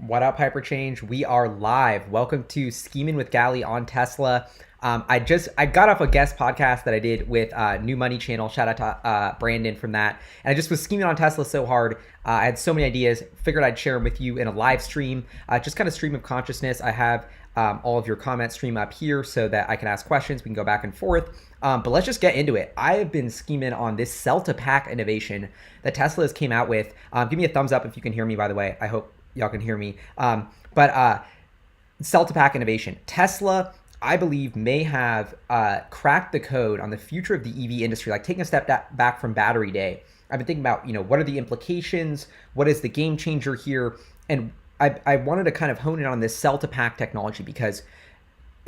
What up, HyperChange? We are live. Welcome to Schemin with Gali on Tesla. I got off a guest podcast that I did with New Money Channel. Shout out to Brandon from that. And I just was scheming on Tesla so hard. I had so many ideas. Figured I'd share them with you in a live stream, just kind of stream of consciousness. I have all of your comments stream up here so that I can ask questions. We can go back and forth. But let's just get into it. I have been scheming on this cell-to-pack innovation that Tesla has came out with. Give me a thumbs up if you can hear me, by the way. I hope y'all can hear me. Cell-to-pack innovation. Tesla, I believe, may have cracked the code on the future of the EV industry, like taking a step back from battery day. I've been thinking about, what are the implications? What is the game changer here? And I wanted to kind of hone in on this cell-to-pack technology because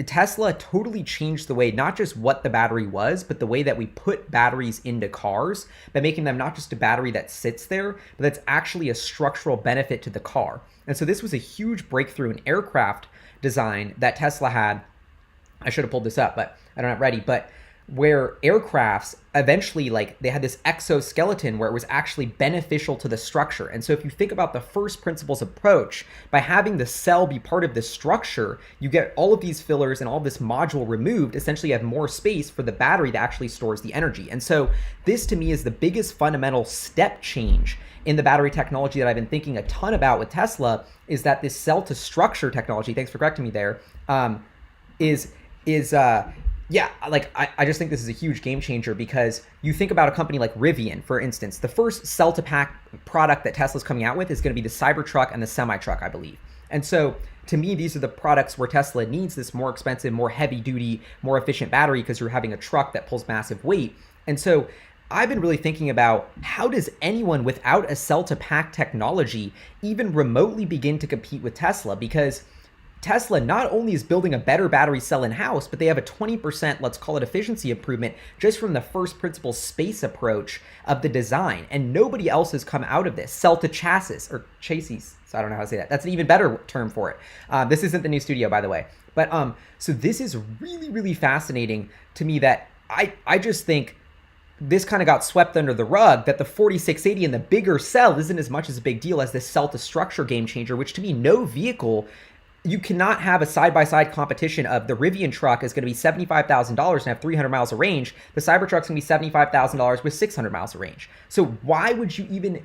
Tesla totally changed the way, not just what the battery was, but the way that we put batteries into cars by making them not just a battery that sits there, but that's actually a structural benefit to the car. And so this was a huge breakthrough in aircraft design that Tesla had. I should have pulled this up, but I don't have it ready. But where aircrafts eventually, they had this exoskeleton where it was actually beneficial to the structure. And so if you think about the first principles approach, by having the cell be part of the structure, you get all of these fillers and all this module removed. Essentially, you have more space for the battery that actually stores the energy. And so this, to me, is the biggest fundamental step change in the battery technology that I've been thinking a ton about with Tesla, is that this cell to structure technology, thanks for correcting me there, I just think this is a huge game changer because you think about a company like Rivian, for instance. The first cell-to-pack product that Tesla's coming out with is going to be the Cybertruck and the semi-truck, I believe. And so to me, these are the products where Tesla needs this more expensive, more heavy-duty, more efficient battery because you're having a truck that pulls massive weight. And so I've been really thinking about, how does anyone without a cell-to-pack technology even remotely begin to compete with Tesla? Because Tesla not only is building a better battery cell in-house, but they have a 20%, let's call it, efficiency improvement just from the first principle space approach of the design. And nobody else has come out of this. Cell to chassis, or chassis, so I don't know how to say that. That's an even better term for it. This isn't the new studio, by the way. But so this is really, really fascinating to me that I just think this kind of got swept under the rug, that the 4680 and the bigger cell isn't as much as a big deal as this cell to structure game changer, which to me, no vehicle, you cannot have a side-by-side competition of the Rivian truck is going to be $75,000 and have 300 miles of range. The Cybertruck's going to be $75,000 with 600 miles of range. So why would you even,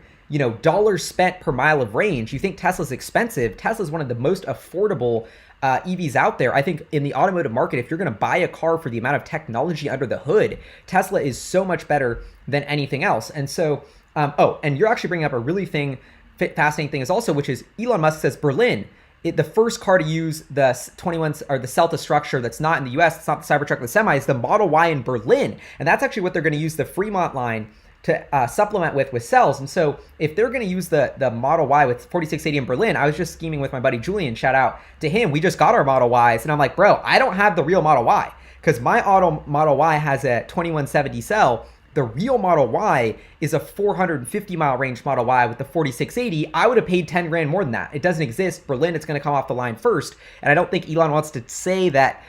dollars spent per mile of range? You think Tesla's expensive. Tesla's one of the most affordable EVs out there. I think in the automotive market, if you're going to buy a car for the amount of technology under the hood, Tesla is so much better than anything else. And so, and you're actually bringing up a really fascinating thing is also, which is Elon Musk says Berlin, the first car to use the 21 or the cell to structure that's not in the US, it's not the Cybertruck, the Semi, is the Model Y in Berlin. And that's actually what they're going to use the Fremont line to supplement with cells. And so if they're going to use the Model Y with 4680 in Berlin, I was just scheming with my buddy Julian, shout out to him. We just got our Model Ys and I'm like, bro, I don't have the real Model Y because my Model Y has a 2170 cell. The real Model Y is a 450 mile range Model Y with the 4680. I would have paid 10 grand more than that. It doesn't exist. Berlin, it's going to come off the line first. And I don't think Elon wants to say that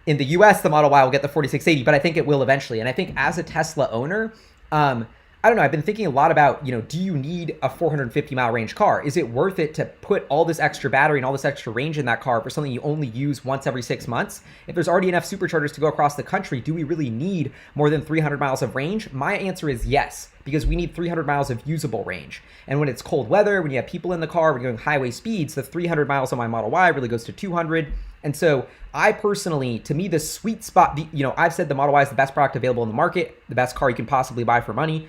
in the US, the Model Y will get the 4680, but I think it will eventually. And I think as a Tesla owner, I don't know, I've been thinking a lot about, do you need a 450 mile range car? Is it worth it to put all this extra battery and all this extra range in that car for something you only use once every 6 months? If there's already enough superchargers to go across the country, do we really need more than 300 miles of range? My answer is yes, because we need 300 miles of usable range. And when it's cold weather, when you have people in the car, when you're going highway speeds, the 300 miles on my Model Y really goes to 200. And so I personally, to me, the sweet spot, I've said the Model Y is the best product available in the market, the best car you can possibly buy for money.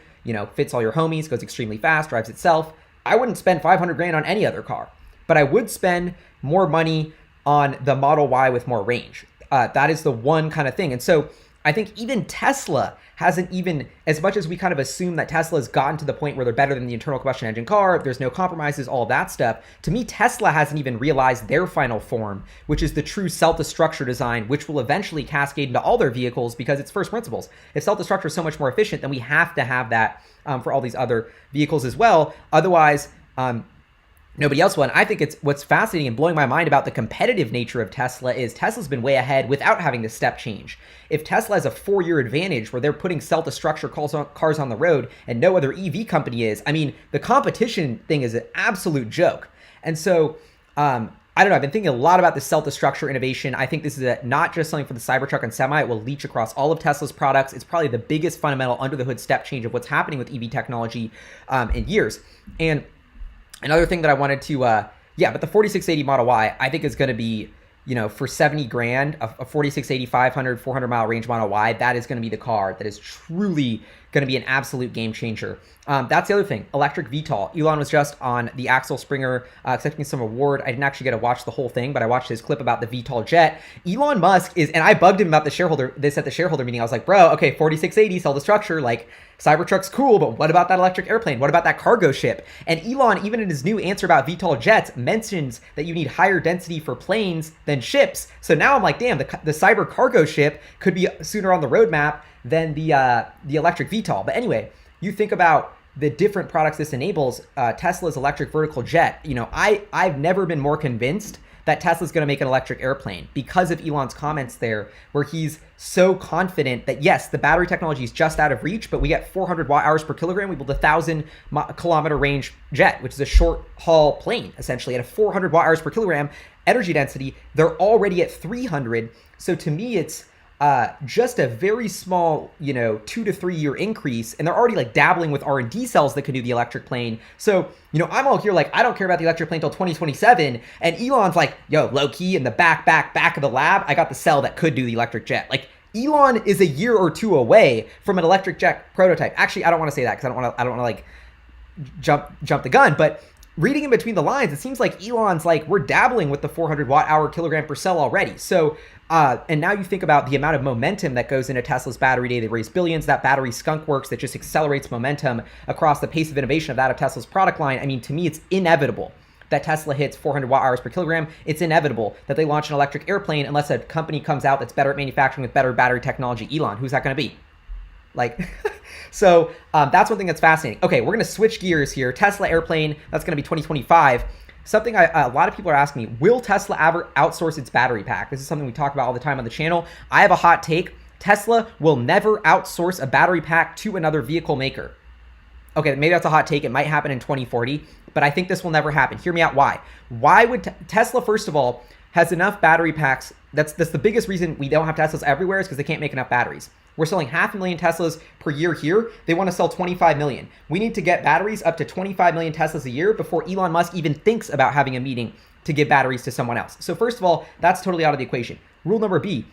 Fits all your homies, goes extremely fast, drives itself. I wouldn't spend 500 grand on any other car, but I would spend more money on the Model Y with more range. That is the one kind of thing. And so I think even Tesla hasn't even, as much as we kind of assume that Tesla has gotten to the point where they're better than the internal combustion engine car, there's no compromises, all that stuff. To me, Tesla hasn't even realized their final form, which is the true cell-to-structure design, which will eventually cascade into all their vehicles because it's first principles. If cell-to-structure is so much more efficient, then we have to have that for all these other vehicles as well. Otherwise, nobody else will. And I think it's what's fascinating and blowing my mind about the competitive nature of Tesla is Tesla's been way ahead without having this step change. If Tesla has a 4-year advantage where they're putting cell-to-structure cars on the road and no other EV company is, I mean, the competition thing is an absolute joke. And so, I don't know. I've been thinking a lot about the cell to structure innovation. I think this is not just something for the Cybertruck and Semi. It will leach across all of Tesla's products. It's probably the biggest fundamental under the hood step change of what's happening with EV technology in years. And another thing that I wanted to, but the 4680 Model Y, I think is going to be, for 70 grand, a 4680, 500, 400 mile range Model Y, that is going to be the car that is truly going to be an absolute game changer. That's the other thing, electric VTOL. Elon was just on the Axel Springer accepting some award. I didn't actually get to watch the whole thing, but I watched his clip about the VTOL jet. Elon Musk is, and I bugged him about this at the shareholder meeting. I was like, bro, okay, 4680, sell the structure, like Cybertruck's cool, but what about that electric airplane? What about that cargo ship? And Elon, even in his new answer about VTOL jets, mentions that you need higher density for planes than ships. So now I'm like, damn, the cyber cargo ship could be sooner on the roadmap than the electric VTOL. But anyway, you think about the different products this enables. Tesla's electric vertical jet. I've never been more convinced that Tesla's going to make an electric airplane because of Elon's comments there, where he's so confident that yes, the battery technology is just out of reach, but we get 400 watt-hours per kilogram. We build a 1,000-kilometer range jet, which is a short-haul plane, essentially, at a 400 watt-hours per kilogram energy density. They're already at 300. So to me, it's just a very small, 2 to 3 year increase, and they're already like dabbling with R&D cells that could do the electric plane. So, I'm all here like, I don't care about the electric plane until 2027, and Elon's like, yo, low key in the back of the lab, I got the cell that could do the electric jet. Like, Elon is a year or two away from an electric jet prototype. Actually, I don't want to say that because I don't want to like jump the gun, but reading in between the lines, it seems like Elon's like, we're dabbling with the 400 watt-hour kilogram per cell already. So, and now you think about the amount of momentum that goes into Tesla's battery day. They raise billions. That battery skunk works that just accelerates momentum across the pace of innovation of that of Tesla's product line. I mean, to me, it's inevitable that Tesla hits 400 watt-hours per kilogram. It's inevitable that they launch an electric airplane unless a company comes out that's better at manufacturing with better battery technology. Elon, who's that going to be? Like, so that's one thing that's fascinating. Okay, we're going to switch gears here. Tesla airplane, that's going to be 2025. Something a lot of people are asking me, will Tesla ever outsource its battery pack? This is something we talk about all the time on the channel. I have a hot take. Tesla will never outsource a battery pack to another vehicle maker. Okay, maybe that's a hot take. It might happen in 2040, but I think this will never happen. Hear me out. Why? Why would Tesla, first of all, has enough battery packs? That's the biggest reason we don't have Teslas everywhere is because they can't make enough batteries. We're selling 500,000 Teslas per year here. They want to sell 25 million. We need to get batteries up to 25 million Teslas a year before Elon Musk even thinks about having a meeting to give batteries to someone else. So first of all, that's totally out of the equation. Rule number B,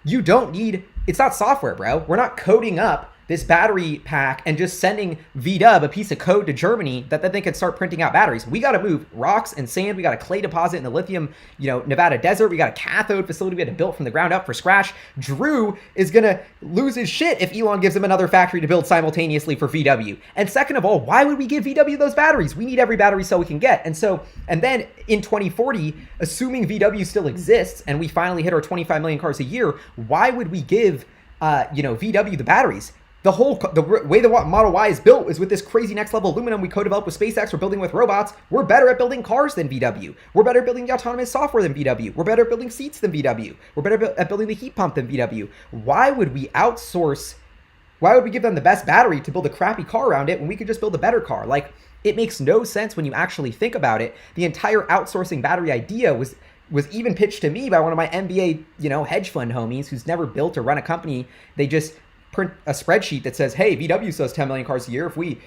you don't need, it's not software, bro. We're not coding up this battery pack and just sending VW a piece of code to Germany that then they can start printing out batteries. We got to move rocks and sand. We got a clay deposit in the lithium, Nevada desert. We got a cathode facility we had to build from the ground up for scratch. Drew is going to lose his shit if Elon gives him another factory to build simultaneously for VW. And second of all, why would we give VW those batteries? We need every battery cell we can get. And then in 2040, assuming VW still exists and we finally hit our 25 million cars a year, why would we give, VW the batteries? The way the Model Y is built is with this crazy next level aluminum we co-developed with SpaceX. We're building with robots. We're better at building cars than VW. We're better at building the autonomous software than VW. We're better at building seats than VW. We're better at building the heat pump than VW. Why would we outsource? Why would we give them the best battery to build a crappy car around it when we could just build a better car? Like, it makes no sense when you actually think about it. The entire outsourcing battery idea was even pitched to me by one of my MBA, hedge fund homies who's never built or run a company. They just print a spreadsheet that says, hey, VW sells 10 million cars a year. If we,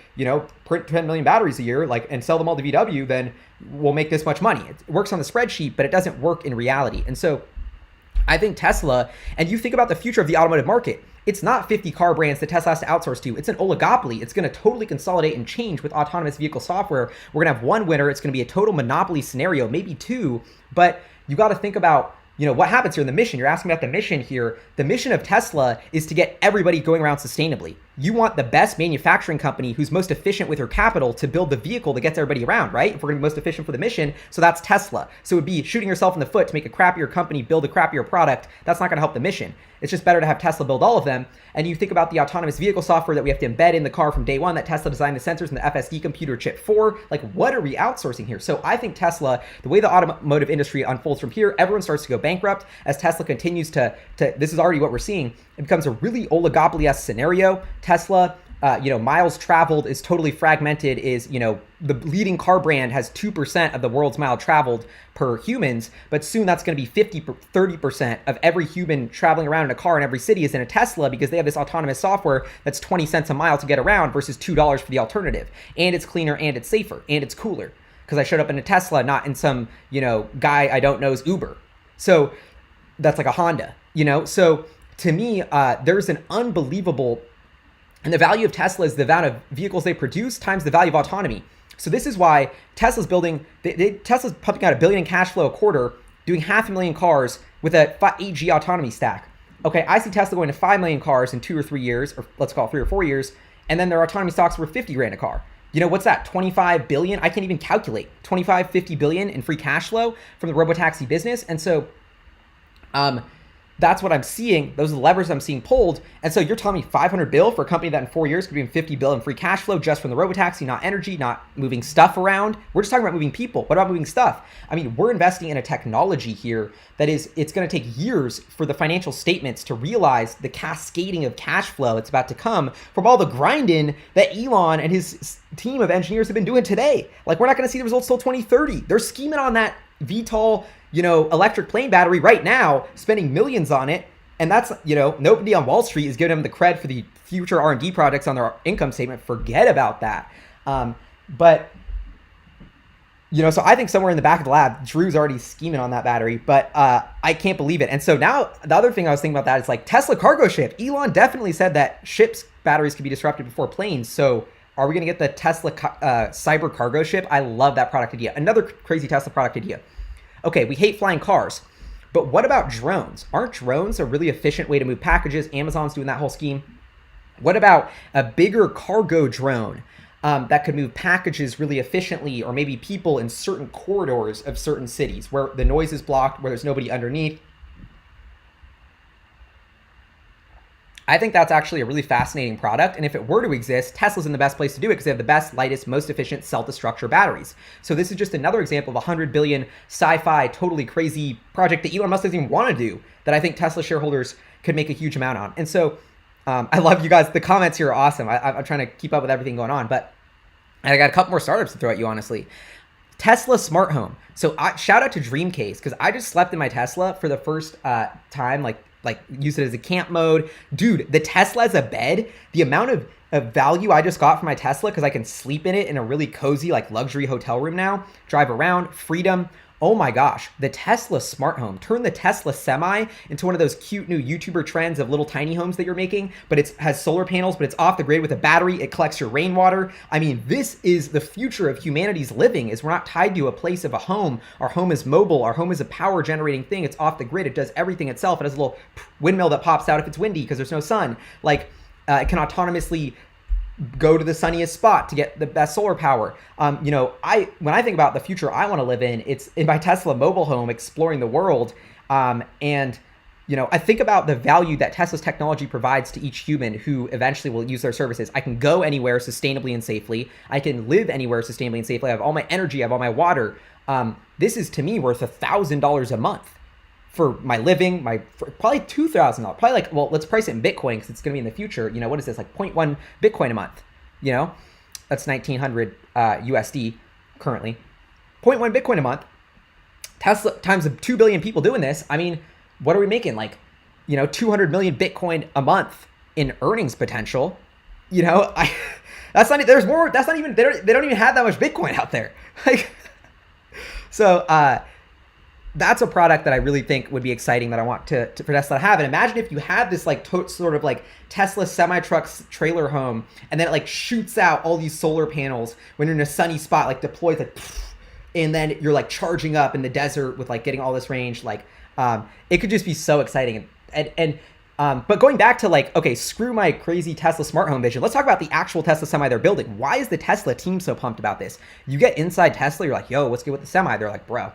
print 10 million batteries a year, and sell them all to VW, then we'll make this much money. It works on the spreadsheet, but it doesn't work in reality. And so I think Tesla, and you think about the future of the automotive market, it's not 50 car brands that Tesla has to outsource to. It's an oligopoly. It's going to totally consolidate and change with autonomous vehicle software. We're going to have one winner. It's going to be a total monopoly scenario, maybe two, but you got to think about what happens here in the mission. You're asking about the mission here. The mission of Tesla is to get everybody going around sustainably. You want the best manufacturing company who's most efficient with her capital to build the vehicle that gets everybody around, right? If we're going to be most efficient for the mission, so that's Tesla. So it would be shooting yourself in the foot to make a crappier company build a crappier product. That's not going to help the mission. It's just better to have Tesla build all of them. And you think about the autonomous vehicle software that we have to embed in the car from day one, that Tesla designed the sensors and the FSD computer chip for. Like, what are we outsourcing here? So I think Tesla, the way the automotive industry unfolds from here, everyone starts to go bankrupt as Tesla continues to this is already what we're seeing. It becomes a really oligopoly-esque scenario. Tesla miles traveled is totally fragmented. Is the leading car brand has 2% of the world's mile traveled per humans, but soon that's going to be 30% of every human traveling around in a car in every city is in a Tesla, because they have this autonomous software that's 20 cents a mile to get around versus $2 for the alternative, and it's cleaner and it's safer and it's cooler because I showed up in a Tesla, not in some guy I don't know's Uber. So that's like a Honda. So to me, there's an unbelievable. And the value of Tesla is the amount of vehicles they produce times the value of autonomy. So this is why Tesla's Tesla's pumping out $1 billion in cash flow a quarter, doing 500,000 cars with a 8G autonomy stack. Okay, I see Tesla going to 5 million cars in 2 or 3 years, or let's call it 3 or 4 years, and then their autonomy stocks were 50 grand a car. What's that? 25 billion? I can't even calculate. 25, 50 billion in free cash flow from the robotaxi business. And so, that's what I'm seeing. Those are the levers I'm seeing pulled. And so you're telling me 500 bill for a company that in 4 years could be in 50 bill in free cash flow just from the robotaxi, not energy, not moving stuff around. We're just talking about moving people. What about moving stuff? I mean, we're investing in a technology here that it's going to take years for the financial statements to realize the cascading of cash flow that's about to come from all the grinding that Elon and his team of engineers have been doing today. Like, we're not going to see the results till 2030. They're scheming on that VTOL electric plane battery right now, spending millions on it. And that's, nobody on Wall Street is giving them the cred for the future R&D projects on their income statement. Forget about that. But so I think somewhere in the back of the lab, Drew's already scheming on that battery, but I can't believe it. And so now the other thing I was thinking about that is like Tesla cargo ship. Elon definitely said that ships batteries could be disrupted before planes. So are we going to get the Tesla cyber cargo ship? I love that product idea. Another crazy Tesla product idea. Okay, we hate flying cars, but what about drones? Aren't drones a really efficient way to move packages? Amazon's doing that whole scheme. What about a bigger cargo drone that could move packages really efficiently, or maybe people in certain corridors of certain cities where the noise is blocked, where there's nobody underneath? I think that's actually a really fascinating product. And if it were to exist, Tesla's in the best place to do it because they have the best, lightest, most efficient cell-to-structure batteries. So this is just another example of a 100 billion sci-fi, totally crazy project that Elon Musk doesn't even want to do, that I think Tesla shareholders could make a huge amount on. And so I love you guys. The comments here are awesome. I'm trying to keep up with everything going on, but I got a couple more startups to throw at you, honestly. Tesla smart home. So shout out to Dreamcase, because I just slept in my Tesla for the first time, like use it as a camp mode. Dude, the Tesla as a bed, the amount of value I just got from my Tesla, because I can sleep in it in a really cozy, like luxury hotel room now, drive around, freedom. Oh my gosh, the Tesla smart home. Turn the Tesla Semi into one of those cute new YouTuber trends of little tiny homes that you're making, but it has solar panels, but it's off the grid with a battery. It collects your rainwater. I mean, this is the future of humanity's living, is we're not tied to a place of a home. Our home is mobile. Our home is a power generating thing. It's off the grid. It does everything itself. It has a little windmill that pops out if it's windy because there's no sun. Like, it can autonomously go to the sunniest spot to get the best solar power. When I think about the future I want to live in, it's in my Tesla mobile home, exploring the world. I think about the value that Tesla's technology provides to each human who eventually will use their services. I can go anywhere sustainably and safely. I can live anywhere sustainably and safely. I have all my energy. I have all my water. This is, to me, worth $1,000 a month for my living, probably $2,000. Probably let's price it in Bitcoin because it's going to be in the future. What is this, like 0.1 Bitcoin a month? That's 1,900 USD currently. 0.1 Bitcoin a month. Tesla times 2 billion people doing this. I mean, what are we making? 200 million Bitcoin a month in earnings potential. That's not. There's more. That's not even. They don't even have that much Bitcoin out there. That's a product that I really think would be exciting, that I want for Tesla to have. And imagine if you had this sort of Tesla semi-truck trailer home, and then it shoots out all these solar panels when you're in a sunny spot, deploys and then you're charging up in the desert with getting all this range. It could just be so exciting. But going back to okay, screw my crazy Tesla smart home vision. Let's talk about the actual Tesla Semi they're building. Why is the Tesla team so pumped about this? You get inside Tesla, you're like, yo, what's good with the Semi? They're like, bro,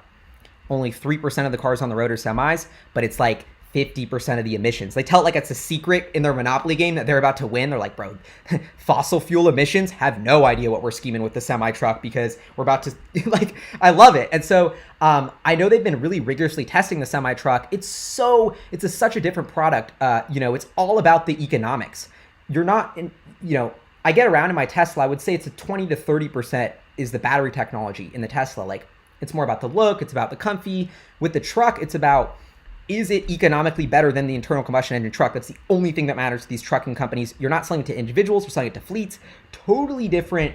only 3% of the cars on the road are semis, but it's 50% of the emissions. They tell it like it's a secret in their Monopoly game that they're about to win. They're like, bro, fossil fuel emissions, have no idea what we're scheming with the semi truck because we're about to, I love it. And so I know they've been really rigorously testing the semi truck. It's such a different product. It's all about the economics. You're not in, I get around in my Tesla, I would say it's a 20 to 30% is the battery technology in the Tesla. Like, it's more about the look, it's about the comfy. With the truck, it's about, is it economically better than the internal combustion engine truck? That's the only thing that matters to these trucking companies. You're not selling it to individuals, you're selling it to fleets. Totally different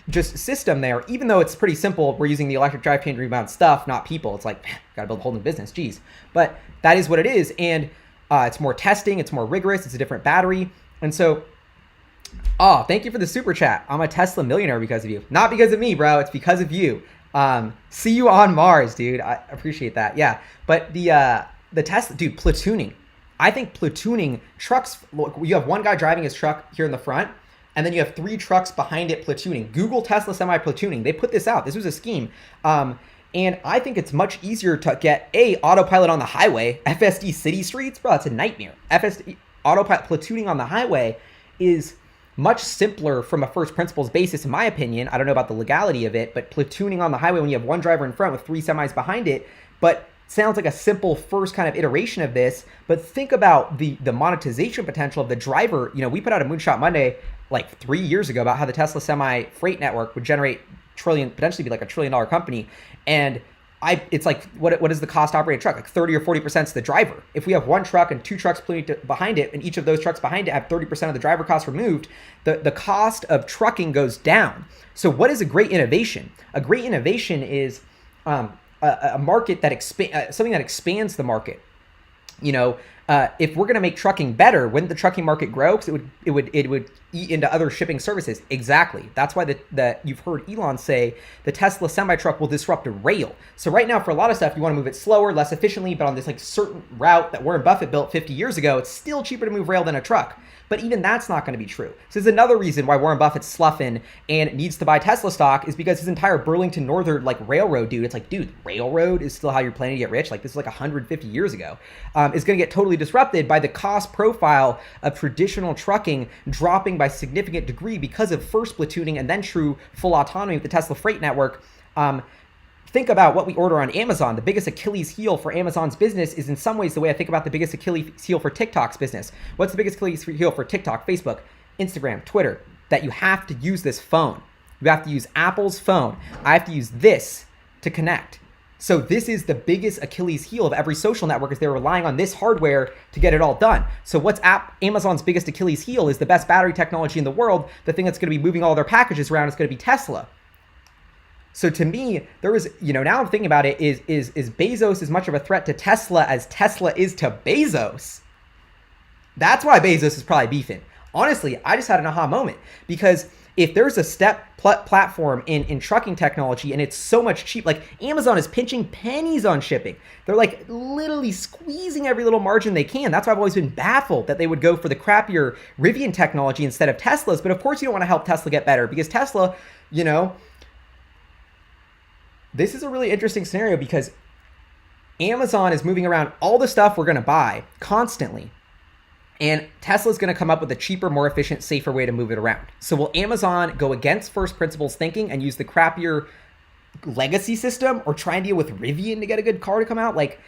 just system there. Even though it's pretty simple, we're using the electric drivetrain to rebound stuff, not people. It's like, gotta build a whole new business, geez. But that is what it is. And it's more testing, it's more rigorous, it's a different battery. And so, oh, thank you for the super chat. I'm a Tesla millionaire because of you. Not because of me, bro. It's because of you. See you on Mars, dude. I appreciate that. Yeah. But the Tesla, dude, platooning. I think platooning trucks, look, you have one guy driving his truck here in the front, and then you have 3 trucks behind it platooning. Google Tesla semi platooning. They put this out. This was a scheme. And I think it's much easier to get autopilot on the highway. FSD city streets, bro, it's a nightmare. FSD autopilot platooning on the highway is much simpler from a first principles basis, in my opinion. I don't know about the legality of it, but platooning on the highway when you have one driver in front with 3 semis behind it, but sounds like a simple first kind of iteration of this. But think about the monetization potential of the driver. You know, we put out a Moonshot Monday like 3 years ago about how the Tesla semi freight network would generate potentially be like $1 trillion company. And it's like, what is the cost to operate a truck? Like 30 or 40% is the driver. If we have one truck and 2 trucks behind it, and each of those trucks behind it have 30% of the driver cost removed, the cost of trucking goes down. So what is a great innovation? A great innovation is a market that something that expands the market. You know, if we're going to make trucking better, wouldn't the trucking market grow? Because it would eat into other shipping services. Exactly. That's why you've heard Elon say the Tesla semi-truck will disrupt rail. So right now, for a lot of stuff, you want to move it slower, less efficiently, but on this like certain route that Warren Buffett built 50 years ago, it's still cheaper to move rail than a truck. But even that's not going to be true. So there's another reason why Warren Buffett's sluffing and needs to buy Tesla stock is because his entire Burlington Northern like railroad, dude, it's like, dude, railroad is still how you're planning to get rich. Like this is like 150 years ago. Is going to get totally disrupted by the cost profile of traditional trucking dropping by significant degree because of first platooning and then true full autonomy with the Tesla freight network. Think about what we order on Amazon. The biggest Achilles heel for Amazon's business is in some ways the way I think about the biggest Achilles heel for TikTok's business. What's the biggest Achilles heel for TikTok, Facebook, Instagram, Twitter? That you have to use this phone. You have to use Apple's phone. I have to use this to connect. So this is the biggest Achilles heel of every social network, is they're relying on this hardware to get it all done. So what's Amazon's biggest Achilles heel is the best battery technology in the world. The thing that's going to be moving all their packages around is going to be Tesla. So to me, there is, now I'm thinking about it, is Bezos as much of a threat to Tesla as Tesla is to Bezos? That's why Bezos is probably beefing. Honestly, I just had an aha moment, because if there's a step platform in trucking technology and it's so much cheap, like Amazon is pinching pennies on shipping. They're like literally squeezing every little margin they can. That's why I've always been baffled that they would go for the crappier Rivian technology instead of Tesla's. But of course you don't want to help Tesla get better, because Tesla, this is a really interesting scenario, because Amazon is moving around all the stuff we're going to buy constantly. And Tesla's going to come up with a cheaper, more efficient, safer way to move it around. So will Amazon go against first principles thinking and use the crappier legacy system, or try and deal with Rivian to get a good car to come out? Like,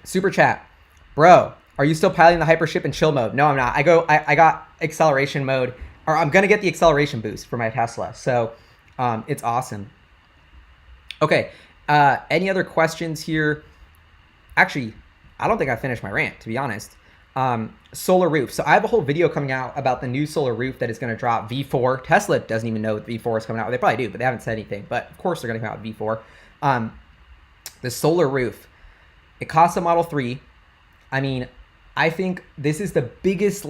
super chat. Bro, are you still piloting the hypership in chill mode? No, I'm not. I got acceleration mode, or I'm going to get the acceleration boost for my Tesla. So it's awesome. Okay. Any other questions here? Actually, I don't think I finished my rant, to be honest. Solar roof. So I have a whole video coming out about the new solar roof that is going to drop V4. Tesla doesn't even know V4 is coming out. They probably do, but they haven't said anything. But of course they're going to come out with V4. The solar roof. It costs a Model 3. I mean, I think this is the biggest,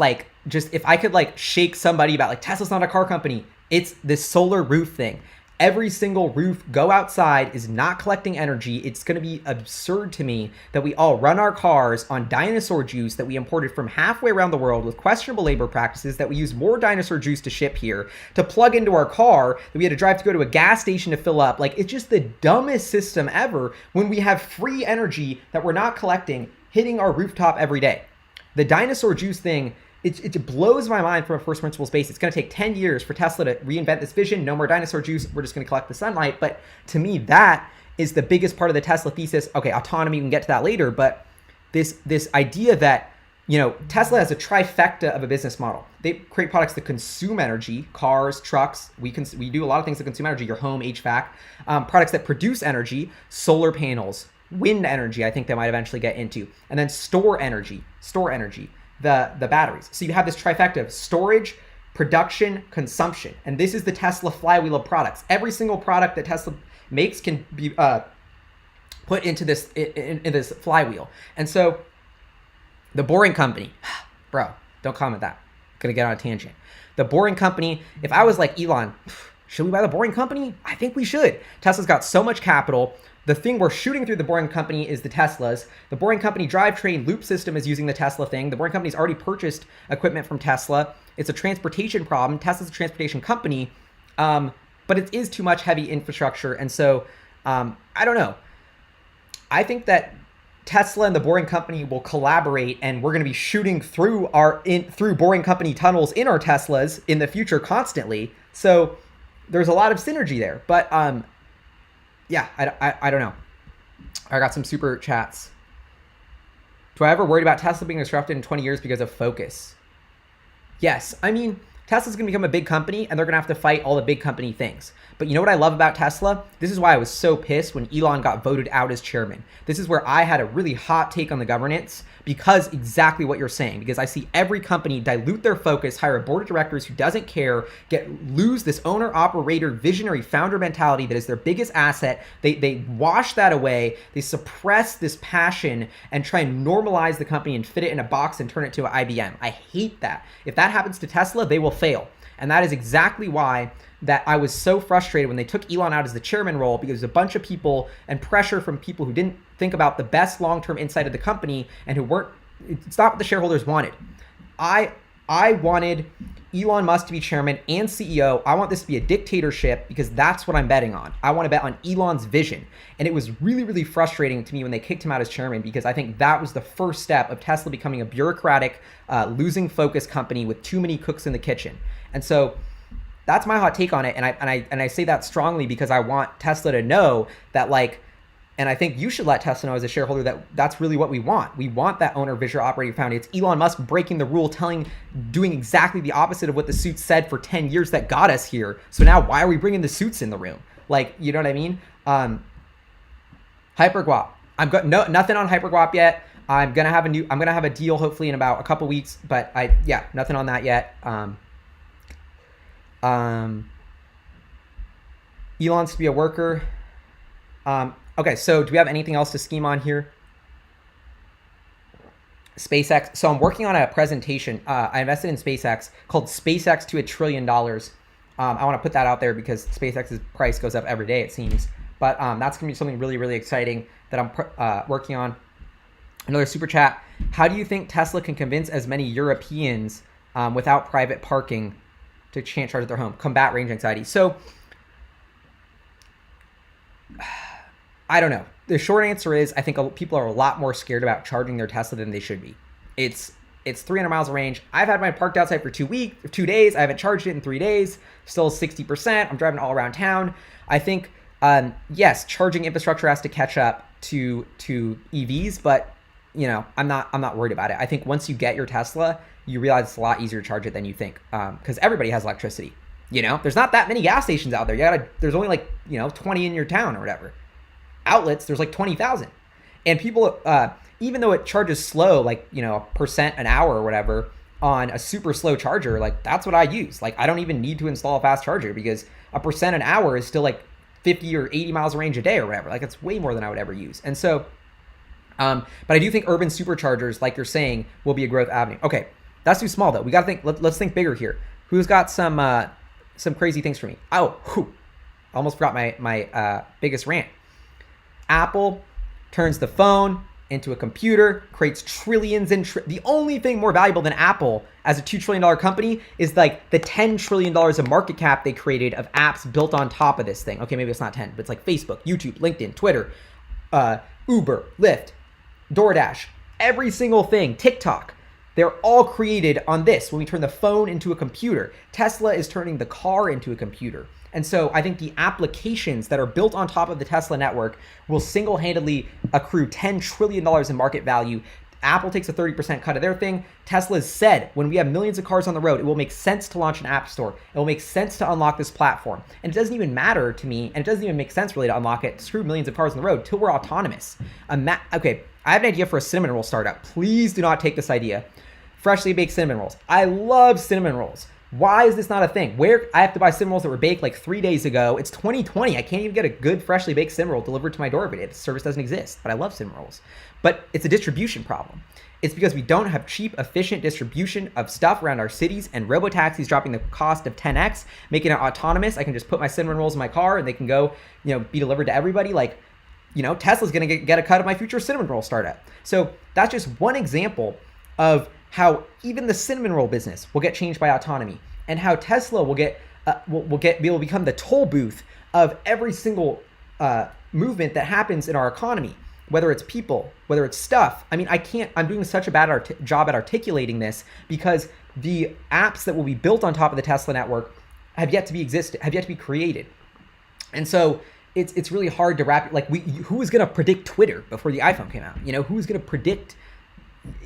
just if I could shake somebody about Tesla's not a car company, it's this solar roof thing. Every single roof go outside is not collecting energy. It's going to be absurd to me that we all run our cars on dinosaur juice that we imported from halfway around the world with questionable labor practices, that we use more dinosaur juice to ship here, to plug into our car, that we had to drive to go to a gas station to fill up. It's just the dumbest system ever when we have free energy that we're not collecting hitting our rooftop every day. The dinosaur juice thing, it blows my mind from a first principles base. It's going to take 10 years for Tesla to reinvent this vision. No more dinosaur juice. We're just going to collect the sunlight. But to me, that is the biggest part of the Tesla thesis. Okay, autonomy, we can get to that later. But this idea that Tesla has a trifecta of a business model. They create products that consume energy, cars, trucks. We do a lot of things that consume energy, your home, HVAC. Products that produce energy, solar panels, wind energy, I think they might eventually get into. And then store energy, the batteries. So you have this trifecta of storage, production, consumption. And this is the Tesla flywheel of products. Every single product that Tesla makes can be put into this in this flywheel. And so the Boring Company, bro, don't comment that. I'm gonna get on a tangent. The Boring Company, if I was like Elon, should we buy the Boring Company? I think we should. Tesla's got so much capital. The thing we're shooting through the Boring Company is the Teslas. The Boring Company drivetrain loop system is using the Tesla thing. The Boring Company's already purchased equipment from Tesla. It's a transportation problem. Tesla's a transportation company, but it is too much heavy infrastructure. And so I don't know. I think that Tesla and the Boring Company will collaborate, and we're going to be shooting through through Boring Company tunnels in our Teslas in the future constantly. So there's a lot of synergy there. But yeah, I don't know. I got some super chats. Do I ever worry about Tesla being disrupted in 20 years because of focus? Yes. I mean, Tesla's going to become a big company, and they're going to have to fight all the big company things. But you know what I love about Tesla? This is why I was so pissed when Elon got voted out as chairman. This is where I had a really hot take on the governance, because exactly what you're saying. Because I see every company dilute their focus, hire a board of directors who doesn't care, lose this owner-operator, visionary founder mentality that is their biggest asset. They wash that away. They suppress this passion and try and normalize the company and fit it in a box and turn it to an IBM. I hate that. If that happens to Tesla, they will fail. And that is exactly why that I was so frustrated when they took Elon out as the chairman role, because a bunch of people and pressure from people who didn't think about the best long-term insight of the company and who weren't, it's not what the shareholders wanted. I wanted Elon Musk to be chairman and CEO. I want this to be a dictatorship because that's what I'm betting on. I want to bet on Elon's vision. And it was really, really frustrating to me when they kicked him out as chairman, because I think that was the first step of Tesla becoming a bureaucratic, losing focus company with too many cooks in the kitchen. And so that's my hot take on it. And I say that strongly because I want Tesla to know that, like, and I think you should let Tesla know as a shareholder that that's really what we want. We want that owner, visionary, operating founder. It's Elon Musk breaking the rule, doing exactly the opposite of what the suits said for 10 years that got us here. So now why are we bringing the suits in the room? Like, you know what I mean? HyperGuap. I've got nothing on HyperGuap yet. I'm gonna have a deal hopefully in about a couple weeks, but nothing on that yet. Elon's to be a worker. Okay, so do we have anything else to scheme on here? SpaceX. So I'm working on a presentation. I invested in SpaceX called SpaceX to $1 trillion. I want to put that out there because SpaceX's price goes up every day, it seems. But that's going to be something really, really exciting that I'm working on. Another super chat. How do you think Tesla can convince as many Europeans without private parking to charge at their home? Combat range anxiety. So I don't know. The short answer is I think people are a lot more scared about charging their Tesla than they should be. It's 300 miles of range. I've had mine parked outside for 2 days. I haven't charged it in 3 days. Still 60%. I'm driving all around town. I think, yes, charging infrastructure has to catch up to EVs, but I'm not worried about it. I think once you get your Tesla, you realize it's a lot easier to charge it than you think, because everybody has electricity. There's not that many gas stations out there. There's only 20 in your town or whatever. Outlets, there's 20,000. And people, even though it charges slow, percent an hour or whatever on a super slow charger, that's what I use. I don't even need to install a fast charger because a percent an hour is still 50 or 80 miles of range a day or whatever. It's way more than I would ever use. And so, but I do think urban superchargers, like you're saying, will be a growth avenue. Okay, that's too small though. We got to think, let's think bigger here. Who's got some crazy things for me? Almost forgot my biggest rant. Apple turns the phone into a computer, creates trillions and the only thing more valuable than Apple as a $2 trillion company is the $10 trillion of market cap they created of apps built on top of this thing. Okay, maybe it's not 10, but it's Facebook, YouTube, LinkedIn, Twitter, Uber, Lyft, DoorDash, every single thing, TikTok. They're all created on this. When we turn the phone into a computer, Tesla is turning the car into a computer. And so I think the applications that are built on top of the Tesla network will single-handedly accrue $10 trillion in market value. Apple takes a 30% cut of their thing. Tesla's said when we have millions of cars on the road, it will make sense to launch an app store. It will make sense to unlock this platform. And it doesn't even matter to me, and it doesn't even make sense really to unlock it, screw millions of cars on the road, till we're autonomous. Okay, I have an idea for a cinnamon roll startup. Please do not take this idea. Freshly baked cinnamon rolls. I love cinnamon rolls. Why is this not a thing? Where I have to buy cinnamon rolls that were baked like 3 days ago. It's 2020. I can't even get a good freshly baked cinnamon roll delivered to my door every day. The service doesn't exist, but I love cinnamon rolls. But it's a distribution problem. It's because we don't have cheap, efficient distribution of stuff around our cities, and robotaxis dropping the cost of 10x, making it autonomous. I can just put my cinnamon rolls in my car and they can go, be delivered to everybody. Like, Tesla's going to get a cut of my future cinnamon roll startup. So that's just one example of how even the cinnamon roll business will get changed by autonomy, and how Tesla will become the toll booth of every single movement that happens in our economy, whether it's people, whether it's stuff. I mean, I'm doing such a bad job at articulating this because the apps that will be built on top of the Tesla network have yet to be created. And so it's really hard to wrap, who was going to predict Twitter before the iPhone came out? Who was going to predict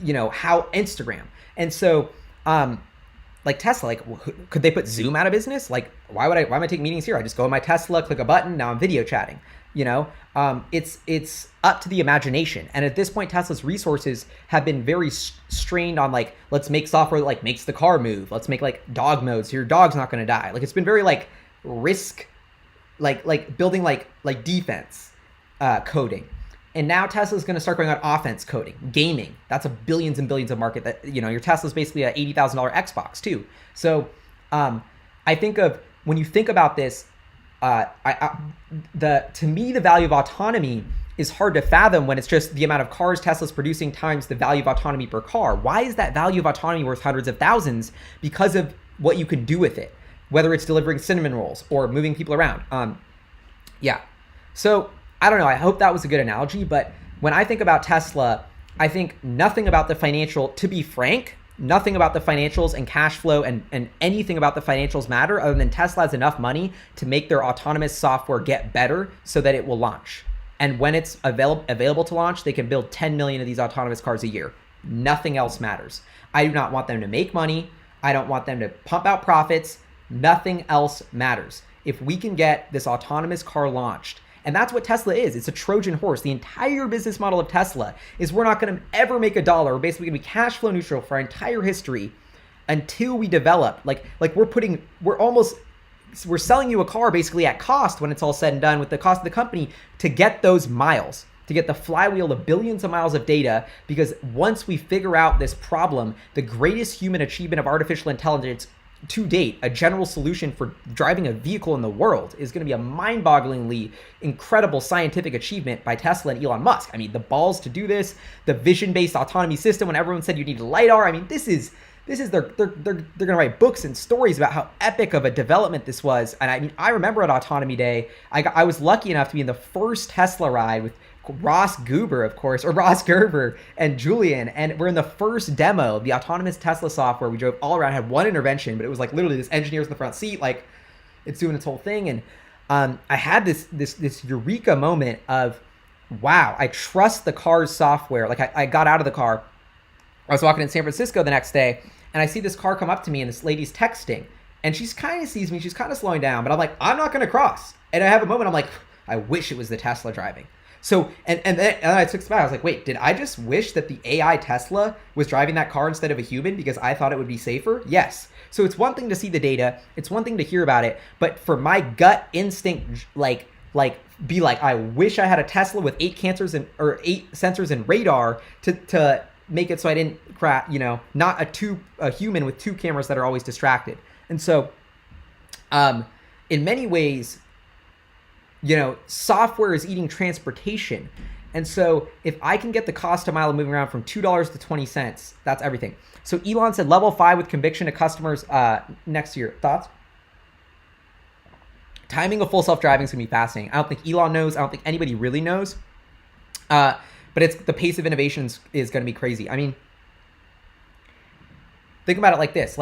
how Instagram? And so like Tesla, could they put Zoom out of business? Like, why am I taking meetings here? I just go in my Tesla, click a button, now I'm video chatting. It's up to the imagination. And at this point, Tesla's resources have been very strained on let's make software that makes the car move. Let's make dog modes so your dog's not going to die. It's been very risk, building defense coding. And now Tesla's going to start going on offense coding, gaming. That's a billions and billions of market that, your Tesla's basically a $80,000 Xbox too. So I think of, when you think about this, to me, the value of autonomy is hard to fathom when it's just the amount of cars Tesla's producing times the value of autonomy per car. Why is that value of autonomy worth hundreds of thousands? Because of what you can do with it, whether it's delivering cinnamon rolls or moving people around. So I don't know. I hope that was a good analogy. But when I think about Tesla, I think nothing about the financial, to be frank, nothing about the financials and cash flow and anything about the financials matter other than Tesla has enough money to make their autonomous software get better so that it will launch. And when it's available to launch, they can build 10 million of these autonomous cars a year. Nothing else matters. I do not want them to make money. I don't want them to pump out profits. Nothing else matters. If we can get this autonomous car launched, and that's what Tesla is. It's a Trojan horse. The entire business model of Tesla is we're not going to ever make a dollar. We're basically going to be cash flow neutral for our entire history until we develop. We're selling you a car basically at cost when it's all said and done with the cost of the company to get those miles, to get the flywheel of billions of miles of data. Because once we figure out this problem, the greatest human achievement of artificial intelligence to date, a general solution for driving a vehicle in the world, is going to be a mind-bogglingly incredible scientific achievement by Tesla and Elon Musk. I mean, the balls to do this, the vision-based autonomy system when everyone said you need LiDAR. I mean, they're going to write books and stories about how epic of a development this was. And I mean, I remember at Autonomy Day, I was lucky enough to be in the first Tesla ride with Ross Gerber and Julian, and we're in the first demo of the autonomous Tesla software. We drove all around, had one intervention, but it was literally this engineer's in the front seat, it's doing its whole thing. And I had this eureka moment of, wow, I trust the car's software. I got out of the car. I was walking in San Francisco the next day, and I see this car come up to me, and this lady's texting, and she's kind of sees me. She's kind of slowing down, but I'm like, I'm not going to cross. And I have a moment. I'm like, I wish it was the Tesla driving. So, and then I took a back. I was like, wait, did I just wish that the AI Tesla was driving that car instead of a human because I thought it would be safer? Yes. So it's one thing to see the data. It's one thing to hear about it. But for my gut instinct, I wish I had a Tesla with 8 sensors and radar to make it so I didn't crash, not a human with 2 cameras that are always distracted. And so, in many ways, software is eating transportation. And so if I can get the cost of mile of moving around from $2 to 20 cents, that's everything. So Elon said level 5 with conviction to customers next year. Thoughts? Timing of full self-driving is going to be fascinating. I don't think Elon knows. I don't think anybody really knows. But it's the pace of innovations is going to be crazy. I mean, think about it like this.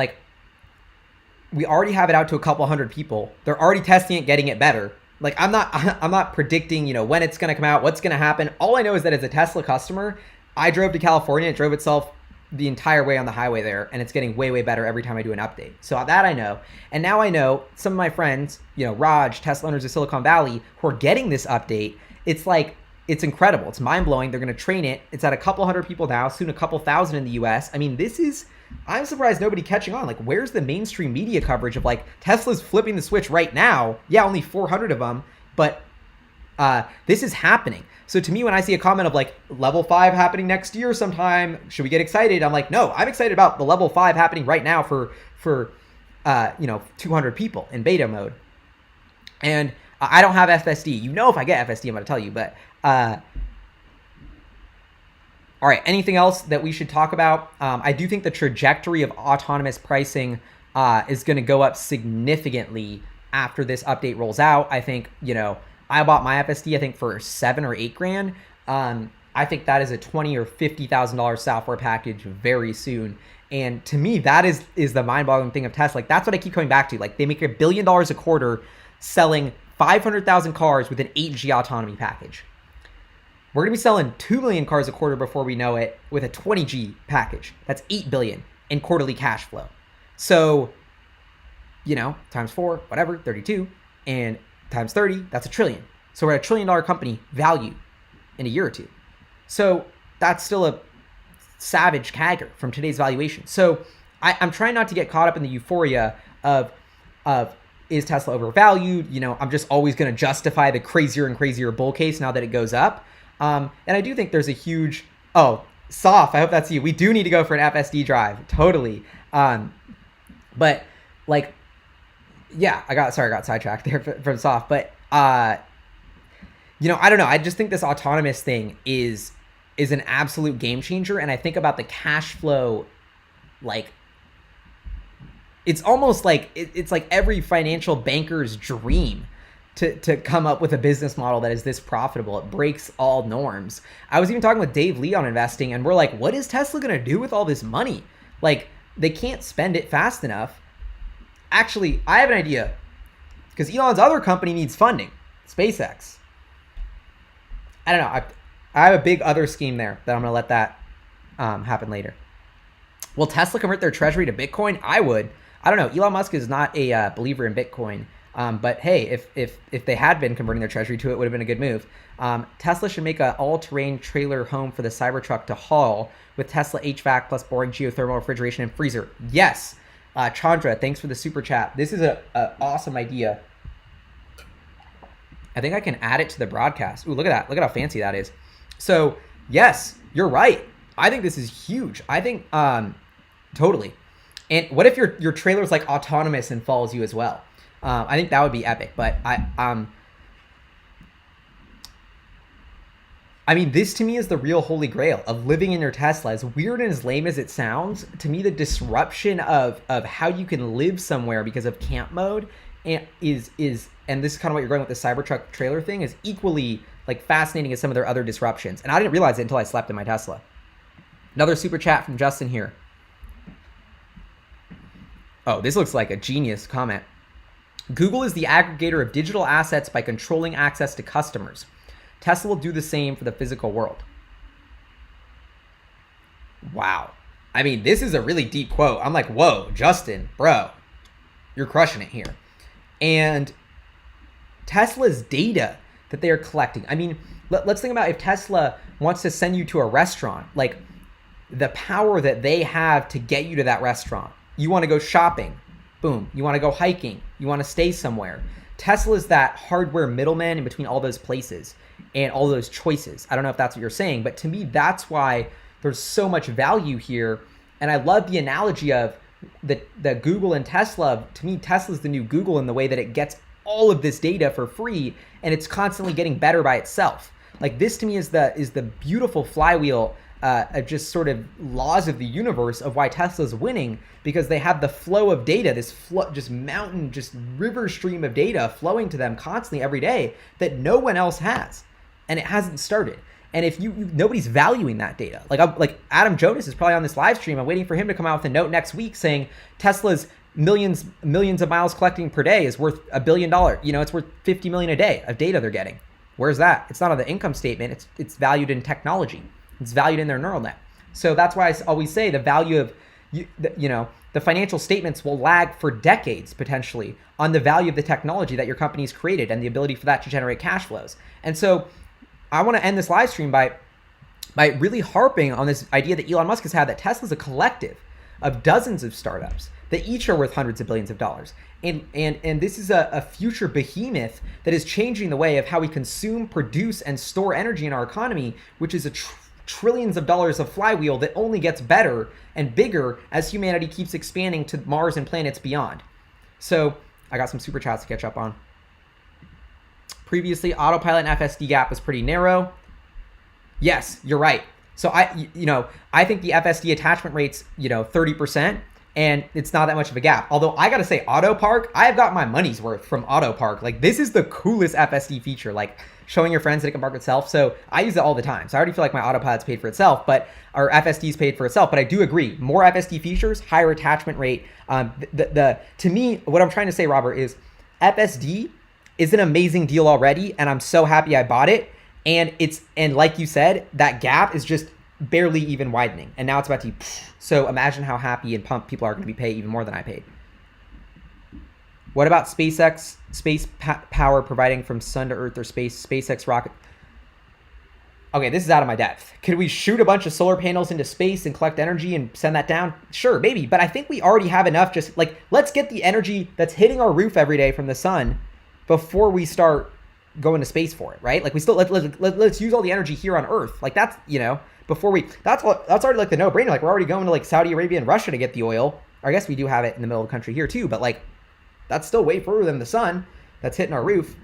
We already have it out to a couple hundred people. They're already testing it, getting it better. I'm not predicting, when it's going to come out, what's going to happen. All I know is that as a Tesla customer, I drove to California. It drove itself the entire way on the highway there, and it's getting way, way better every time I do an update. So that I know. And now I know some of my friends, Raj, Tesla owners of Silicon Valley, who are getting this update. It's like, it's incredible. It's mind-blowing. They're going to train it. It's at a couple hundred people now, soon a couple thousand in the US. I mean, I'm surprised nobody catching on. Like, where's the mainstream media coverage of like Tesla's flipping the switch right now? Yeah, only 400 of them, but this is happening. So to me, when I see a comment of like level 5 happening next year sometime, should we get excited? I'm like, no, I'm excited about the level 5 happening right now for 200 people in beta mode. And I don't have FSD. If I get FSD, I'm going to tell you. But all right, anything else that we should talk about? I do think the trajectory of autonomous pricing is going to go up significantly after this update rolls out. I think, I bought my FSD, I think for $7 or $8 grand. I think that is a $20,000 or $50,000 software package very soon. And to me, that is the mind-boggling thing of Tesla. Like, that's what I keep coming back to. Like, they make $1 billion a quarter selling 500,000 cars with an 8G autonomy package. We're going to be selling 2 million cars a quarter before we know it with a 20G package. That's 8 billion in quarterly cash flow. So, times 4, whatever, 32, and times 30, that's $1 trillion. So we're at $1 trillion company value in a year or two. So that's still a savage CAGR from today's valuation. So I'm trying not to get caught up in the euphoria of is Tesla overvalued? I'm just always going to justify the crazier and crazier bull case now that it goes up. And I do think there's a huge, Soph, I hope that's you. We do need to go for an FSD drive. Totally. But like, yeah, I got sidetracked there from Soph. But, I don't know. I just think this autonomous thing is an absolute game changer. And I think about the cash flow, like, it's almost like it's like every financial banker's dream to come up with a business model that is this profitable. It breaks all norms. I was even talking with Dave Lee on investing, and we're like, what is Tesla going to do with all this money? Like, they can't spend it fast enough. Actually, I have an idea, because Elon's other company needs funding, SpaceX. I don't know. I have a big other scheme there that I'm going to let that happen later. Will Tesla convert their treasury to Bitcoin? I would. I don't know. Elon Musk is not a believer in Bitcoin. But hey, if they had been converting their treasury to it, would have been a good move. Tesla should make an all-terrain trailer home for the Cybertruck to haul with Tesla HVAC plus boring geothermal refrigeration and freezer. Yes. Chandra, thanks for the super chat. This is an awesome idea. I think I can add it to the broadcast. Ooh, look at that. Look at how fancy that is. So yes, you're right. I think this is huge. I think totally. And what if your trailer's like autonomous and follows you as well? I think that would be epic. But I mean, this to me is the real holy grail of living in your Tesla. As weird and as lame as it sounds, to me, the disruption of how you can live somewhere because of camp mode and this is kind of what you're going with the Cybertruck trailer thing, is equally like fascinating as some of their other disruptions. And I didn't realize it until I slept in my Tesla. Another super chat from Justin here. Oh, this looks like a genius comment. Google is the aggregator of digital assets by controlling access to customers. Tesla will do the same for the physical world. Wow. I mean, this is a really deep quote. I'm like, whoa, Justin, bro, you're crushing it here. And Tesla's data that they are collecting. I mean, let's think about if Tesla wants to send you to a restaurant, like the power that they have to get you to that restaurant. You want to go shopping, boom. You want to go hiking, you want to stay somewhere. Tesla's that hardware middleman in between all those places and all those choices. I don't know if that's what you're saying, but to me, that's why there's so much value here. And I love the analogy of the Google and Tesla. To me, Tesla's the new Google in the way that it gets all of this data for free and it's constantly getting better by itself. Like, this to me is the beautiful flywheel of just sort of laws of the universe of why Tesla's winning, because they have the flow of data, this just river stream of data flowing to them constantly every day that no one else has, and it hasn't started. And if nobody's valuing that data, like Adam Jonas is probably on this live stream. I'm waiting for him to come out with a note next week saying Tesla's millions of miles collecting per day is worth $1 billion. It's worth 50 million a day of data they're getting. Where's that? It's not on the income statement. It's valued in technology. It's valued in their neural net. So that's why I always say the value of, the financial statements will lag for decades potentially on the value of the technology that your company's created and the ability for that to generate cash flows. And so I want to end this live stream by really harping on this idea that Elon Musk has had, that Tesla's a collective of dozens of startups that each are worth hundreds of billions of dollars. And this is a future behemoth that is changing the way of how we consume, produce, and store energy in our economy, which is a trillions of dollars of flywheel that only gets better and bigger as humanity keeps expanding to Mars and planets beyond. So I got some super chats to catch up on. Previously, autopilot and FSD gap was pretty narrow. Yes, you're right. So I think the FSD attachment rate's 30%, and it's not that much of a gap. Although I gotta say, Auto Park, I've got my money's worth from Auto Park. Like, this is the coolest FSD feature, like showing your friends that it can park itself. So I use it all the time. So I already feel like my autopilot's paid for itself, but our FSD's paid for itself. But I do agree, more FSD features, higher attachment rate. To me, what I'm trying to say, Robert, is FSD is an amazing deal already, and I'm so happy I bought it. And like you said, that gap is just barely even widening, and now it's about to be. So imagine how happy and pumped people are going to be paid even more than I paid. What about SpaceX, power providing from sun to earth or SpaceX rocket? Okay, this is out of my depth. Could we shoot a bunch of solar panels into space and collect energy and send that down? Sure, maybe, but I think we already have enough. Just like, let's get the energy that's hitting our roof every day from the sun before we start going to space for it, right? Like, we still let's use all the energy here on Earth. Like, that's before we, that's already like the no-brainer. Like, we're already going to like Saudi Arabia and Russia to get the oil. Or I guess we do have it in the middle of the country here too, but like, that's still way further than the sun that's hitting our roof.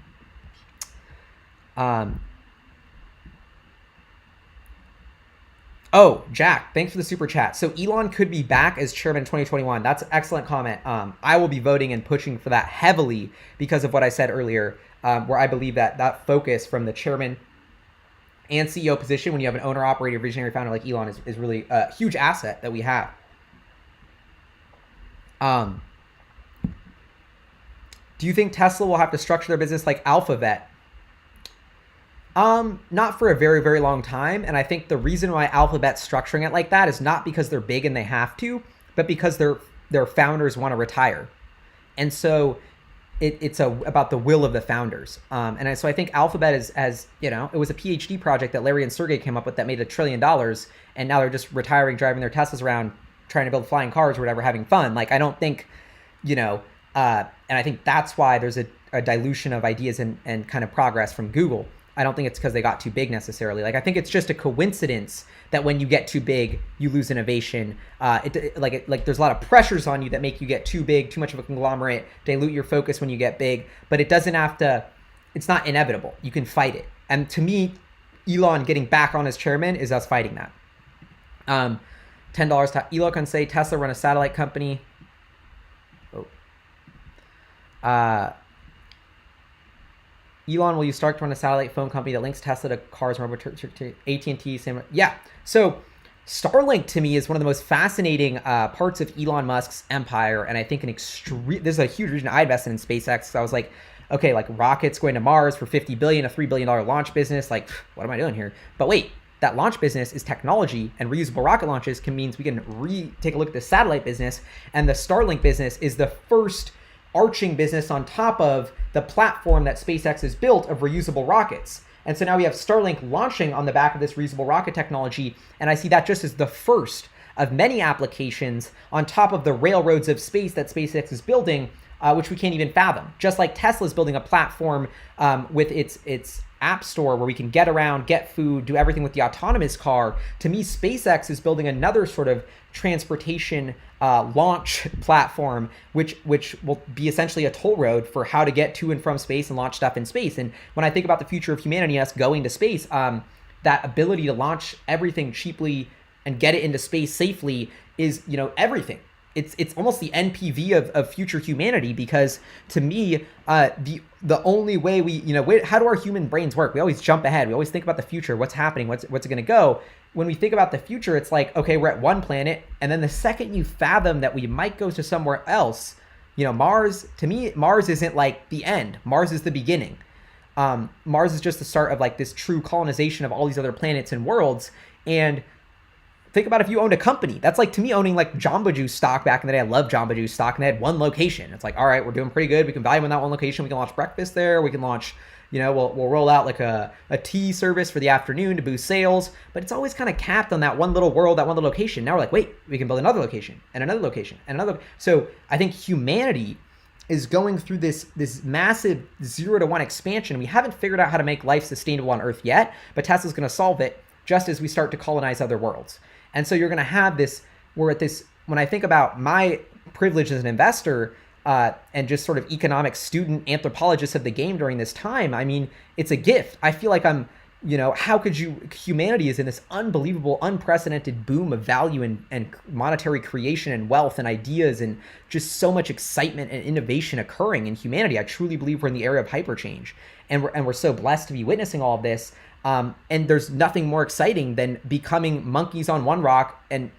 Oh, Jack, thanks for the super chat. So Elon could be back as chairman in 2021. That's an excellent comment. I will be voting and pushing for that heavily because of what I said earlier, where I believe that focus from the chairman and CEO position, when you have an owner, operator, visionary founder like Elon, is really a huge asset that we have. Do you think Tesla will have to structure their business like Alphabet? Not for a very, very long time. And I think the reason why Alphabet's structuring it like that is not because they're big and they have to, but because their founders want to retire. And so it's about the will of the founders. So I think Alphabet it was a PhD project that Larry and Sergey came up with that made $1 trillion. And now they're just retiring, driving their Teslas around, trying to build flying cars or whatever, having fun. Like, I don't think, and I think that's why there's a dilution of ideas and kind of progress from Google. I don't think it's because they got too big necessarily. Like, I think it's just a coincidence that when you get too big, you lose innovation. There's a lot of pressures on you that make you get too big, too much of a conglomerate, dilute your focus when you get big. But it doesn't have to. It's not inevitable. You can fight it. And to me, Elon getting back on as chairman is us fighting that. $10. Elon can say Tesla run a satellite company. Elon, will you start to run a satellite phone company that links Tesla to cars, to AT&T? Same. Yeah. So Starlink to me is one of the most fascinating parts of Elon Musk's empire, and I think this is a huge reason I invested in SpaceX. So I was like, okay, like rockets going to Mars for $50 billion, a $3 billion launch business. Like, what am I doing here? But wait, that launch business is technology, and reusable rocket launches means we can take a look at the satellite business, and the Starlink business is the first arching business on top of the platform that SpaceX has built of reusable rockets. And so now we have Starlink launching on the back of this reusable rocket technology, and I see that just as the first of many applications on top of the railroads of space that SpaceX is building, which we can't even fathom. Just like Tesla's building a platform with its app store where we can get around, get food, do everything with the autonomous car. To me, SpaceX is building another sort of transportation launch platform, which will be essentially a toll road for how to get to and from space and launch stuff in space. And when I think about the future of humanity and us going to space, that ability to launch everything cheaply and get it into space safely is, everything. It's almost the NPV of future humanity, because to me, the only way how do our human brains work? We always jump ahead. We always think about the future, what's happening, what's it going to go. When we think about the future, it's like, okay, we're at one planet, and then the second you fathom that we might go to somewhere else, Mars, to me, Mars isn't like the end. Mars is the beginning. Mars is just the start of like this true colonization of all these other planets and worlds. And think about if you owned a company. That's like to me owning like Jamba Juice stock back in the day. I love Jamba Juice stock, and they had one location. It's like, all right, we're doing pretty good. We can value in that one location. We can launch breakfast there. We can launch, we'll roll out like a tea service for the afternoon to boost sales. But it's always kind of capped on that one little world, that one little location. Now we're like, wait, we can build another location and another location and another. So I think humanity is going through this massive 0 to 1 expansion. We haven't figured out how to make life sustainable on Earth yet, but Tesla's going to solve it just as we start to colonize other worlds. And so you're going to have this, we're at this, when I think about my privilege as an investor and just sort of economic student anthropologist of the game during this time, I mean, it's a gift. I feel like I'm, how could humanity is in this unbelievable, unprecedented boom of value and monetary creation and wealth and ideas and just so much excitement and innovation occurring in humanity. I truly believe we're in the era of hyperchange. And we're so blessed to be witnessing all of this. And there's nothing more exciting than becoming monkeys on one rock and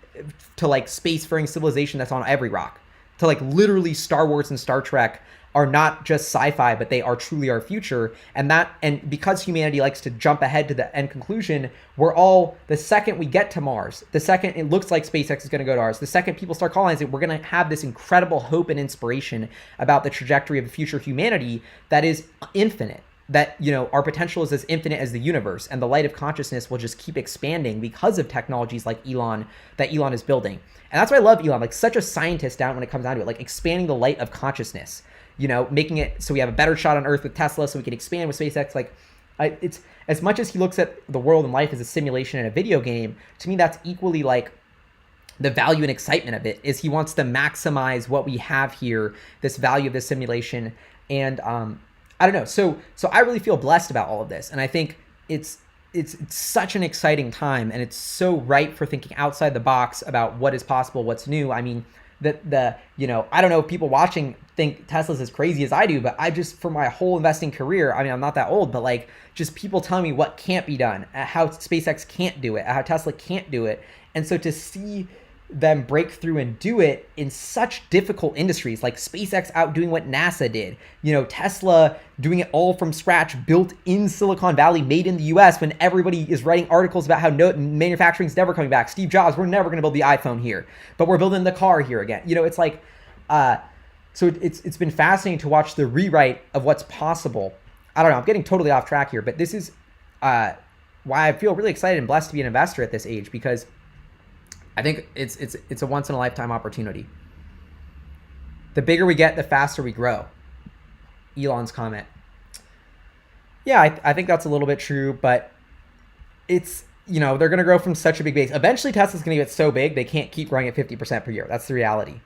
to like spacefaring civilization that's on every rock. To like literally Star Wars and Star Trek are not just sci-fi, but they are truly our future. And because humanity likes to jump ahead to the end conclusion, we're all, the second we get to Mars, the second it looks like SpaceX is going to go to Mars, the second people start colonizing, we're going to have this incredible hope and inspiration about the trajectory of the future humanity that is infinite. That, our potential is as infinite as the universe, and the light of consciousness will just keep expanding because of technologies like Elon is building. And that's why I love Elon, like such a scientist down when it comes down to it, like expanding the light of consciousness, making it so we have a better shot on Earth with Tesla, so we can expand with SpaceX. Like it's as much as he looks at the world and life as a simulation in a video game, to me, that's equally like the value and excitement of it is he wants to maximize what we have here, this value of this simulation. And, I don't know. So I really feel blessed about all of this. And I think it's such an exciting time, and it's so ripe for thinking outside the box about what is possible, what's new. I mean, I don't know if people watching think Tesla's as crazy as I do, but I just, for my whole investing career, I mean, I'm not that old, but like just people telling me what can't be done, how SpaceX can't do it, how Tesla can't do it. And so to see them break through and do it in such difficult industries, like SpaceX outdoing what NASA did, Tesla doing it all from scratch, built in Silicon Valley, made in the US, when everybody is writing articles about how manufacturing's never coming back. Steve Jobs, we're never going to build the iPhone here, but we're building the car here again. It's like, so it's been fascinating to watch the rewrite of what's possible. I don't know, I'm getting totally off track here, but this is why I feel really excited and blessed to be an investor at this age, because I think it's a once in a lifetime opportunity. The bigger we get, the faster we grow. Elon's comment. Yeah, I think that's a little bit true, but it's, they're going to grow from such a big base. Eventually Tesla's going to get so big, they can't keep growing at 50% per year. That's the reality.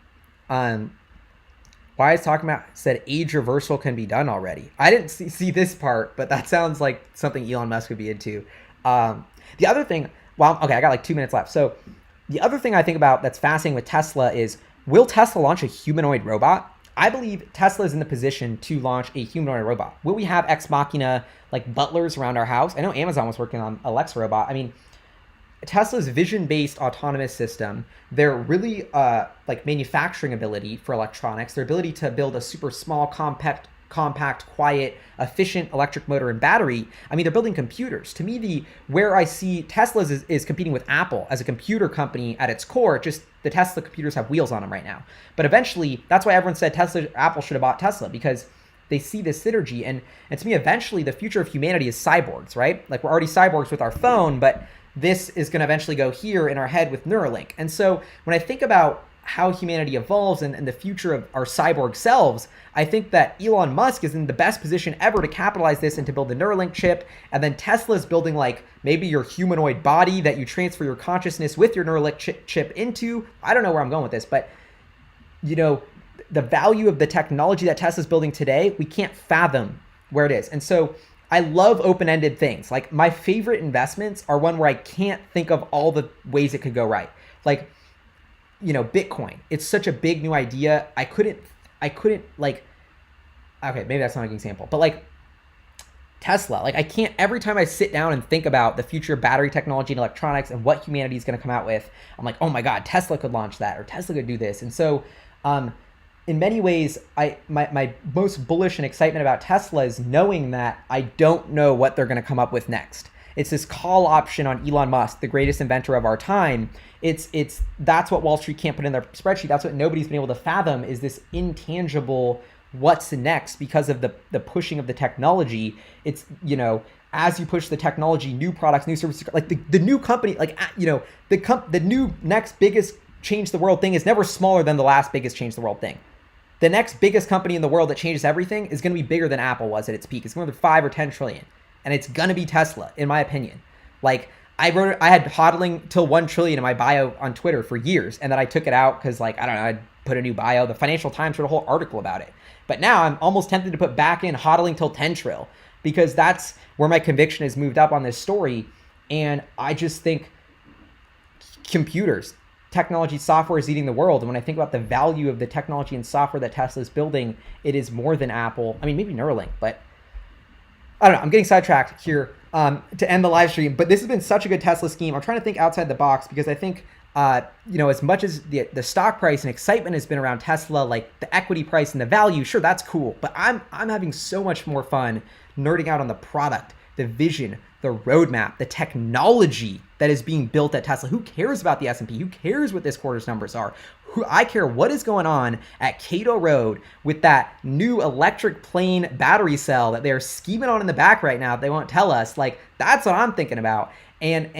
Why is talking about said age reversal can be done already. I didn't see this part, but that sounds like something Elon Musk would be into. The other thing, okay, I got like 2 minutes left. So the other thing I think about that's fascinating with Tesla is, will Tesla launch a humanoid robot? I believe Tesla is in the position to launch a humanoid robot. Will we have ex machina, like butlers around our house? I know Amazon was working on Alexa robot. I mean, Tesla's vision-based autonomous system, their really like manufacturing ability for electronics, their ability to build a super small, compact, quiet, efficient electric motor and battery. I mean, they're building computers. To me, where I see Tesla is competing with Apple as a computer company at its core. Just the Tesla computers have wheels on them right now. But eventually, that's why everyone said Apple should have bought Tesla, because they see this synergy. And to me, eventually, the future of humanity is cyborgs, right? Like, we're already cyborgs with our phone, but this is going to eventually go here in our head with Neuralink. And so when I think about how humanity evolves and the future of our cyborg selves, I think that Elon Musk is in the best position ever to capitalize this and to build the Neuralink chip. And then Tesla's building like maybe your humanoid body that you transfer your consciousness with your Neuralink chip into. I don't know where I'm going with this, but the value of the technology that Tesla's building today, we can't fathom where it is. And so I love open-ended things. Like, my favorite investments are one where I can't think of all the ways it could go right. Like, Bitcoin. It's such a big new idea. I couldn't like, okay, maybe that's not a good example, but like Tesla, like I can't, every time I sit down and think about the future of battery technology and electronics and what humanity is going to come out with, I'm like, oh my God, Tesla could launch that, or Tesla could do this. And so, in many ways, my most bullish and excitement about Tesla is knowing that I don't know what they're going to come up with next. It's this call option on Elon Musk, the greatest inventor of our time. That's what Wall Street can't put in their spreadsheet. That's what nobody's been able to fathom, is this intangible what's next because of the pushing of the technology. It's, as you push the technology, new products, new services, like the new company, like, the new next biggest change the world thing is never smaller than the last biggest change the world thing. The next biggest company in the world that changes everything is going to be bigger than Apple was at its peak. It's going to be 5 or 10 trillion. And it's going to be Tesla, in my opinion. Like, I had hodling till 1 trillion in my bio on Twitter for years. And then I took it out because, like, I don't know, I'd put a new bio. The Financial Times wrote a whole article about it. But now I'm almost tempted to put back in hodling till 10 trill, because that's where my conviction has moved up on this story. And I just think computers, technology, software is eating the world. And when I think about the value of the technology and software that Tesla is building, it is more than Apple. I mean, maybe Neuralink, but I don't know. I'm getting sidetracked here to end the live stream. But this has been such a good Tesla scheme. I'm trying to think outside the box, because I think, as much as the stock price and excitement has been around Tesla, like the equity price and the value, sure, that's cool. But I'm having so much more fun nerding out on the product, the vision, the roadmap, the technology that is being built at Tesla. Who cares about the S&P? Who cares what this quarter's numbers are? I care what is going on at Cato Road with that new electric plane battery cell that they're scheming on in the back right now. They won't tell us. Like, that's what I'm thinking about. And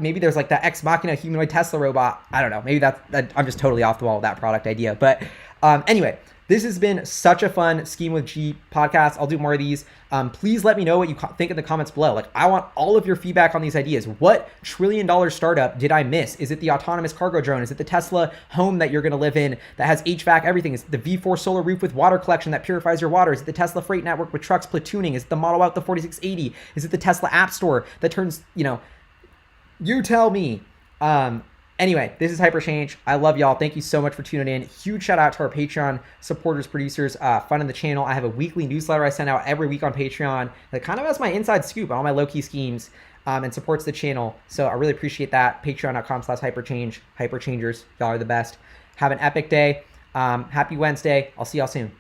maybe there's like that Ex Machina humanoid Tesla robot. I don't know. Maybe I'm just totally off the wall with that product idea. But anyway, this has been such a fun Scheme with G podcast. I'll do more of these. Please let me know what you think in the comments below. Like, I want all of your feedback on these ideas. What $1 trillion startup did I miss? Is it the autonomous cargo drone? Is it the Tesla home that you're going to live in that has HVAC, everything? Is it the V4 solar roof with water collection that purifies your water? Is it the Tesla freight network with trucks platooning? Is it the Model Y, the 4680? Is it the Tesla app store that turns, you tell me. Anyway, this is HyperChange. I love y'all. Thank you so much for tuning in. Huge shout out to our Patreon supporters, producers, funding the channel. I have a weekly newsletter I send out every week on Patreon that kind of has my inside scoop on all my low-key schemes and supports the channel. So I really appreciate that. Patreon.com/HyperChange. HyperChangers, y'all are the best. Have an epic day. Happy Wednesday. I'll see y'all soon.